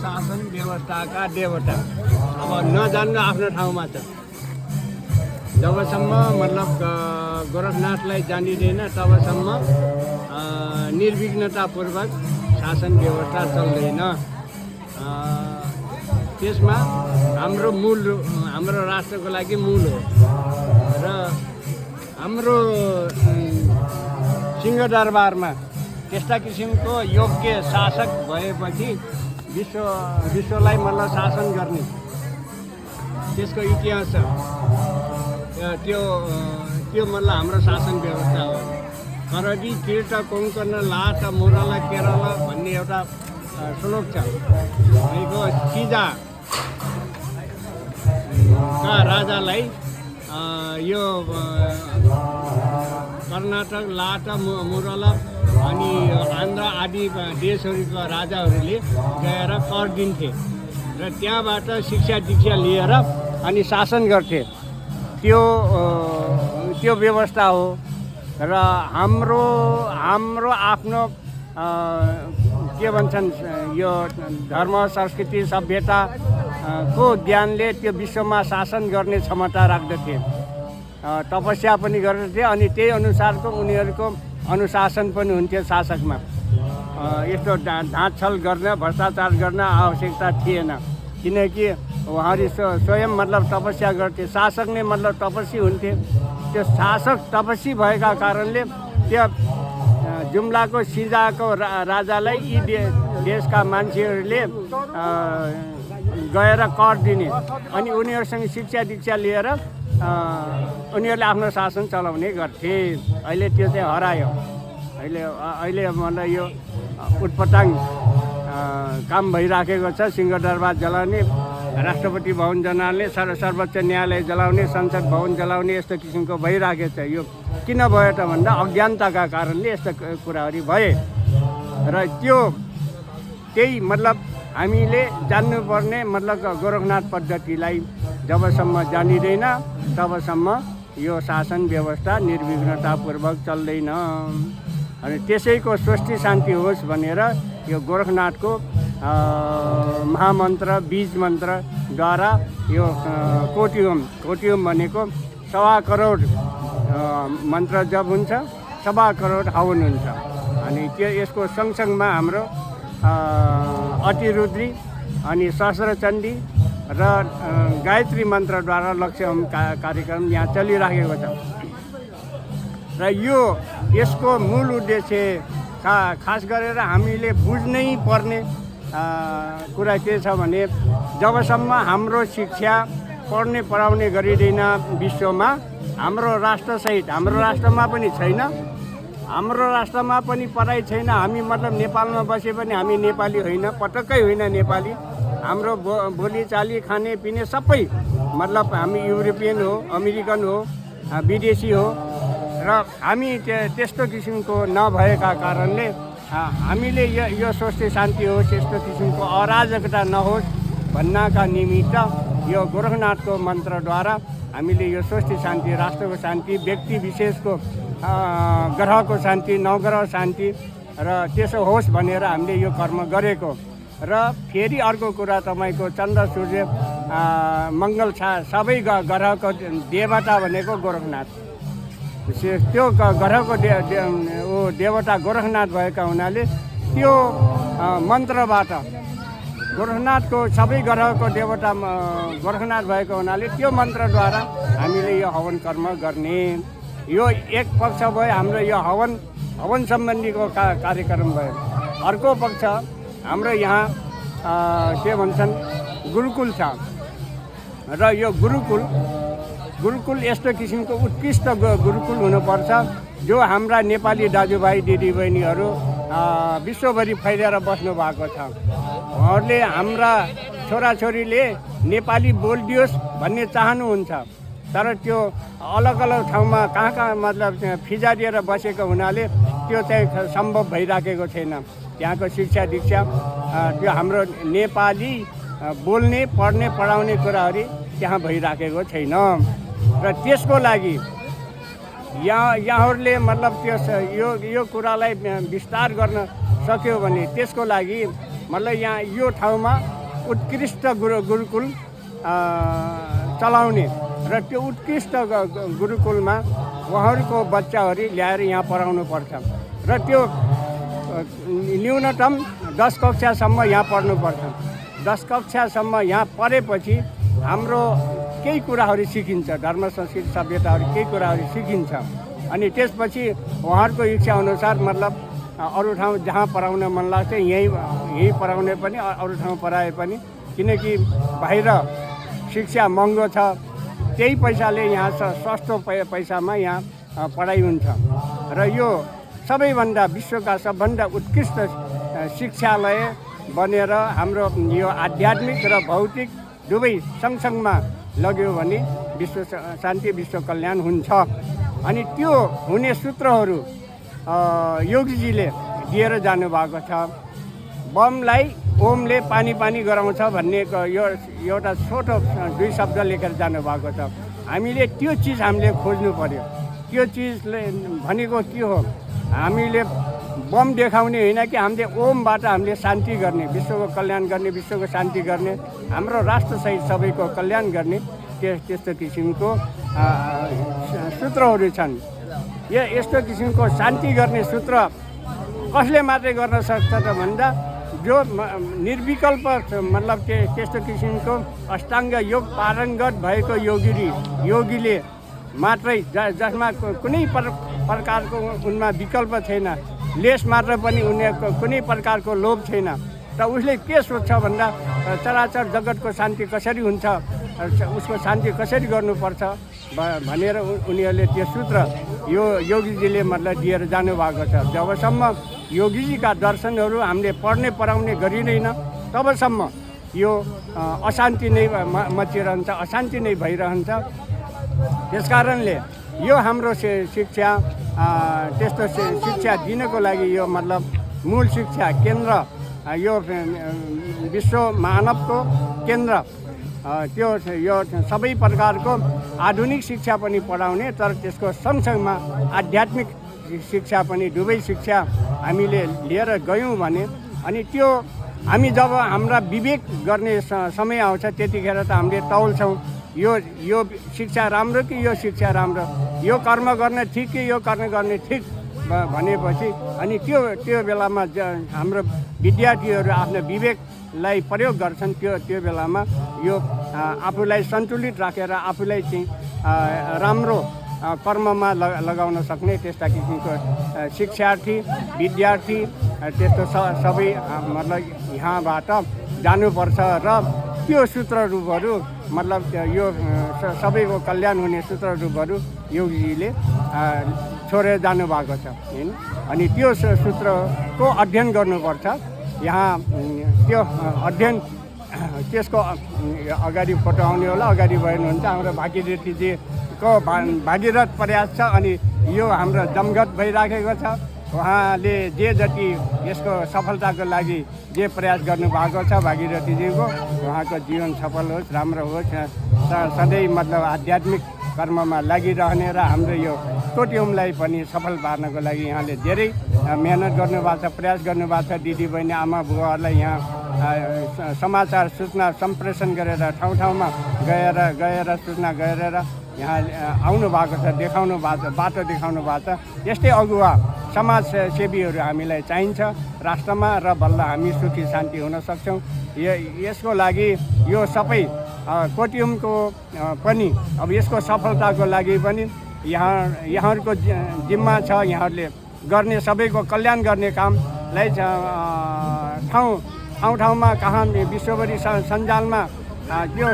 शासन व्यवस्थाका देवता अब नजान्नु आफ्नो ठाउँमा छ। जबसम्म मतलब गोरखनाथलाई जानिँदैन तबसम्म निर्विघ्नतापूर्वक शासन व्यवस्था चल्दैन। त्यसमा हाम्रो राष्ट्रको लागि मूल हो र हाम्रो सिंहदरबारमा त्यस्ता किसिमको योग्य शासक भएपछि विश्वलाई मतलब शासन गर्ने त्यसको इतिहास छ। त्यो मतलब हाम्रो शासन व्यवस्था हो। करडी किर्त कोङ्कण लाट मुरला केरला भन्ने एउटा श्लोक छ। भनेको सिजाका राजालाई यो कर्नाटक लाट मुरला अनि आन्ध्र आदि देशहरूका राजाहरूले गएर कर दिन्थे र त्यहाँबाट शिक्षा दीक्षा लिएर अनि शासन गर्थे। त्यो व्यवस्था हो र हाम्रो आफ्नो के भन्छन् यो धर्म संस्कृति सभ्यता को ज्ञानले त्यो विश्वमा शासन गर्ने क्षमता राख्दथे। तपस्या पनि गर्दथे अनि त्यही अनुसारको उनीहरूको अनुशासन पनि हुन्थ्यो शासकमा। यस्तो ढाँटछल गर्न भ्रष्टाचार गर्न आवश्यकता थिएन किनकि उहाँहरू स्वयं मतलब तपस्या गर्थे। शासक नै मतलब तपस्वी हुन्थे। त्यो शासक तपस्वी भएका कारणले त्यो जुम्लाको सिजाको राजालाई यी देशका मान्छेहरूले गएर कर दिने अनि उनीहरूसँग शिक्षा दीक्षा लिएर उनीहरूले आफ्नो शासन चलाउने गर्थे। अहिले त्यो चाहिँ हरायो। अहिले मतलब यो उटपटाङ काम भइराखेको छ। सिंहदरबार जलाउने, राष्ट्रपति भवन जलाउने, सर्वोच्च न्यायालय जलाउने, संसद भवन जलाउने यस्तो किसिमको भइराखेको छ। यो किन भयो त भन्दा अज्ञानताका कारणले यस्तो कुराहरू भए र त्यही मतलब हामीले जान्नुपर्ने मतलब गोरखनाथ पद्धतिलाई जबसम्म जानिँदैन तबसम्म यो शासन व्यवस्था निर्विघ्नतापूर्वक चल्दैन। अनि त्यसैको स्वस्ति शान्ति होस् भनेर यो गोरखनाथको महामन्त्र बीज मन्त्रद्वारा यो कोटी ओम भनेको 1.25 करोड मन्त्र जप हुन्छ, 1.25 करोड हवन हुन्छ। अनि यसको सँगसँगमा हाम्रो अतिरुद्री अनि सहस्रचण्डी र गायत्री मन्त्रद्वारा लक्ष्य होम कार्यक्रम यहाँ चलिराखेको छ। र यसको मूल उद्देश्य खास गरेर हामीले बुझ्नै पर्ने कुरा के छ भने जबसम्म हाम्रो शिक्षा पढ्ने पढाउने गरिँदैन विश्वमा, हाम्रो राष्ट्रसहित हाम्रो राष्ट्रमा पनि छैन, हाम्रो राष्ट्रमा पनि पढाइ छैन। हामी मतलब नेपालमा बसे पनि हामी नेपाली होइन, पटक्कै होइन नेपाली। हाम्रो बोलीचाली खाने पिने सबै मतलब हामी युरोपियन हो, अमेरिकन हो, विदेशी हो र हामी त्यस्तो किसिमको नभएका कारणले हामीले यो स्वस्ति शान्ति होस्, यस्तो किसिमको अराजकता नहोस् भन्नका निमित्त यो गोरखनाथको मन्त्रद्वारा हामीले यो स्वस्ति शान्ति, राष्ट्रको शान्ति, व्यक्ति विशेषको ग्रहको शान्ति, नवग्रह शान्ति र त्यसो होस् भनेर हामीले यो कर्म गरेको। र फेरि अर्को कुरा तपाईँको चन्द्र सूर्य मङ्गल सबै ग्रहको देवता भनेको गोरखनाथ। त्यो ग्रहको देवता गोरखनाथ भएका हुनाले त्यो मन्त्रबाट गोरखनाथको सबै ग्रहको देवता गोरखनाथ भएको हुनाले त्यो मन्त्रद्वारा हामीले यो हवन कर्म गर्ने। यो एक पक्ष भयो हाम्रो यो हवन सम्बन्धीको कार्यक्रम भयो। अर्को पक्ष हाम्रो यहाँ के भन्छन् गुरुकुल छ र यो गुरुकुल यस्तो किसिमको उत्कृष्ट गुरुकुल हुनुपर्छ जो हाम्रा नेपाली दाजुभाइ दिदीबहिनीहरू विश्वभरि फैलिएर बस्नु भएको छ। उहाँहरूले हाम्रा छोराछोरीले नेपाली बोलिदियोस् भन्ने चाहनुहुन्छ, तर त्यो अलग अलग ठाउँमा कहाँ मतलब फिजा दिएर बसेको हुनाले त्यो चाहिँ सम्भव भइराखेको छैन। त्यहाँको शिक्षा दीक्षा त्यो हाम्रो नेपाली बोल्ने पढ्ने पढाउने कुराहरू त्यहाँ भइराखेको छैन। र त्यसको लागि यहाँहरूले मतलब यो कुरालाई विस्तार गर्न सक्यो भने त्यसको लागि मतलब यहाँ यो ठाउँमा उत्कृष्ट गुरुकुल चलाउने र त्यो उत्कृष्ट गुरुकुलमा उहाँहरूको बच्चाहरू ल्याएर यहाँ पढाउनु पर्छ र त्यो न्यूनतम 10 कक्षासम्म यहाँ पढ्नुपर्छ। 10 कक्षासम्म यहाँ पढेपछि हाम्रो केही कुराहरू सिकिन्छ, धर्म संस्कृति सभ्यताहरू केही कुराहरू सिकिन्छ। अनि त्यसपछि उहाँहरूको इच्छा अनुसार मतलब अरू ठाउँ जहाँ पढाउन मन लाग्छ यहीँ पढाउने पनि, अरू ठाउँ पढाए पनि, किनकि बाहिर शिक्षा महँगो छ, त्यही पैसाले यहाँ सस्तो पैसामा यहाँ पढाइ हुन्छ र यो सबैभन्दा विश्वका सबभन्दा उत्कृष्ट शिक्षालय बनेर हाम्रो यो आध्यात्मिक र भौतिक दुवै सँगसँगमा लग्यो भने विश्व शान्ति विश्व कल्याण हुन्छ। अनि त्यो हुने सूत्रहरू योगीजीले दिएर जानुभएको छ। बमलाई ओमले पानी पानी गराउँछ भन्ने यो एउटा छोटो 2 शब्द लेखेर जानुभएको छ। हामीले त्यो चिज हामीले खोज्नु पर्यो। त्यो चिजले भनेको के हो? हामीले बम देखाउने होइन कि हामीले ओमबाट हामीले शान्ति गर्ने, विश्वको कल्याण गर्ने, विश्वको शान्ति गर्ने, हाम्रो राष्ट्रसहित सबैको कल्याण गर्ने त्यस्तो किसिमको सूत्रहरू छन्। यस्तो किसिमको शान्ति गर्ने सूत्र कसले मात्रै गर्न सक्छ त भन्दा जो निर्विकल्प मतलब त्यस्तो किसिमको अष्टाङ्ग योग पारङ्गत भएको योगीले मात्रै जसमा कुनै प्रकारको उनमा विकल्प छैन, लेस मात्र पनि उनीहरूको कुनै प्रकारको लोभ छैन, त उसले के सोच्छ भन्दा चराचर जगतको शान्ति कसरी हुन्छ, उसको शान्ति कसरी गर्नुपर्छ भनेर उनीहरूले त्यो सूत्र यो योगीजीले मतलब दिएर जानुभएको छ। जबसम्म योगीजीका दर्शनहरू हामीले पढ्ने पढाउने गरिँदैन तबसम्म यो अशान्ति नै मचिरहन्छ, अशान्ति नै भइरहन्छ। त्यसकारणले यो हाम्रो शिक्षा त्यस्तो शिक्षा दिनको लागि यो मतलब मूल शिक्षा केन्द्र, यो विश्व मानवको केन्द्र, त्यो यो सबै प्रकारको आधुनिक शिक्षा पनि पढाउने, तर त्यसको सँगसँगमा आध्यात्मिक शिक्षा पनि दुवै शिक्षा हामीले लिएर गयौँ भने अनि त्यो हामी जब हाम्रा विवेक गर्ने समय आउँछ त्यतिखेर त हामीले तौल्छौँ यो शिक्षा राम्रो कि यो शिक्षा राम्रो, यो कर्म गर्ने ठिक कि यो कर्म गर्ने ठिक भनेपछि अनि त्यो बेलामा हाम्रो विद्यार्थीहरू आफ्नो विवेकलाई प्रयोग गर्छन्। त्यो बेलामा यो आफूलाई सन्तुलित राखेर आफूलाई चाहिँ राम्रो कर्ममा लगाउन सक्ने त्यस्ता किसिमको शिक्षार्थी विद्यार्थी त्यस्तो सबै मतलब यहाँबाट जानुपर्छ र त्यो सूत्ररूपहरू मतलब यो सबैको कल्याण हुने सूत्ररूपहरू योगीजीले छोडेर जानुभएको छ हैन। अनि त्यो सूत्रको अध्ययन गर्नुपर्छ। यहाँ त्यो अध्ययन त्यसको अगाडि फोटो आउने होला, अगाडि बढ्नुहुन्छ हाम्रो भागीरथीजीको भागीरथ प्रयास छ। अनि यो हाम्रो जमघट भइराखेको छ। उहाँले जे जति यसको सफलताको लागि जे प्रयास गर्नुभएको छ भागीरथीजीको, उहाँको जीवन सफल होस्, राम्रो होस्, सधैँ मतलब आध्यात्मिक कर्ममा लागिरहने र हाम्रो यो कोटियमलाई पनि सफल पार्नको लागि यहाँले धेरै मेहनत गर्नुभएको छ, प्रयास गर्नुभएको छ। दिदी बहिनी आमा बुवाहरूलाई यहाँ समाचार सूचना सम्प्रेषण गरेर ठाउँ ठाउँमा गएर सूचना गरेर यहाँ आउनु भएको छ, देखाउनु भएको छ, बाटो देखाउनु भएको छ। यस्तै अगुवा समाजसेवीहरू हामीलाई चाहिन्छ राष्ट्रमा र बल्ल हामी सुखी शान्ति हुन सक्छौँ। यसको लागि यो सबै कोटियमको पनि अब यसको सफलताको लागि पनि यहाँहरूको जिम्मा छ। यहाँहरूले गर्ने सबैको कल्याण गर्ने कामलाई ठाउँमा कहाँ विश्वभरि सञ्जालमा त्यो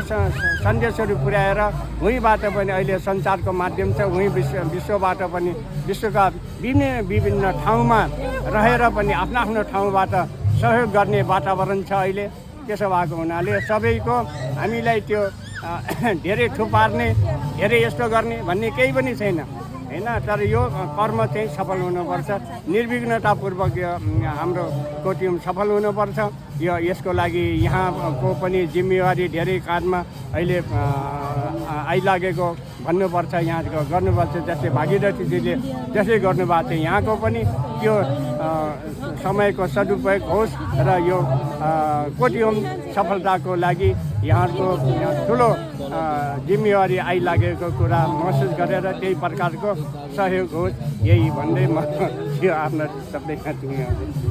सन्देशहरू पुर्याएर उहीँबाट पनि अहिले सञ्चारको माध्यम छ, उहीँ विश्वबाट पनि विश्वका विभिन्न ठाउँमा रहेर पनि आफ्नो ठाउँबाट सहयोग गर्ने वातावरण छ अहिले। त्यसो भएको हुनाले सबैको हामीलाई त्यो धेरै थुपार्ने, धेरै यस्तो गर्ने भन्ने केही पनि छैन हैन। तर यो कर्म चाहिँ सफल हुनुपर्छ, निर्विघ्नतापूर्वक हाम्रो कोटियम सफल हुनुपर्छ। यसको लागि यहाँको पनि जिम्मेवारी धेरै काँधमा अहिले आइलागेको भन्नुपर्छ, यहाँ गर्नुपर्छ। जस्तै भागीरथीजीले जसै गर्नुभएको थियो, यहाँको पनि त्यो समयको सदुपयोग होस् र यो कोटी होम सफलताको लागि यहाँको ठुलो जिम्मेवारी आइलागेको कुरा महसुस गरेर त्यही प्रकारको सहयोग होस्, यही भन्दै म यो आफ्नो शब्द यहाँ टुङ्ग्याउँछु।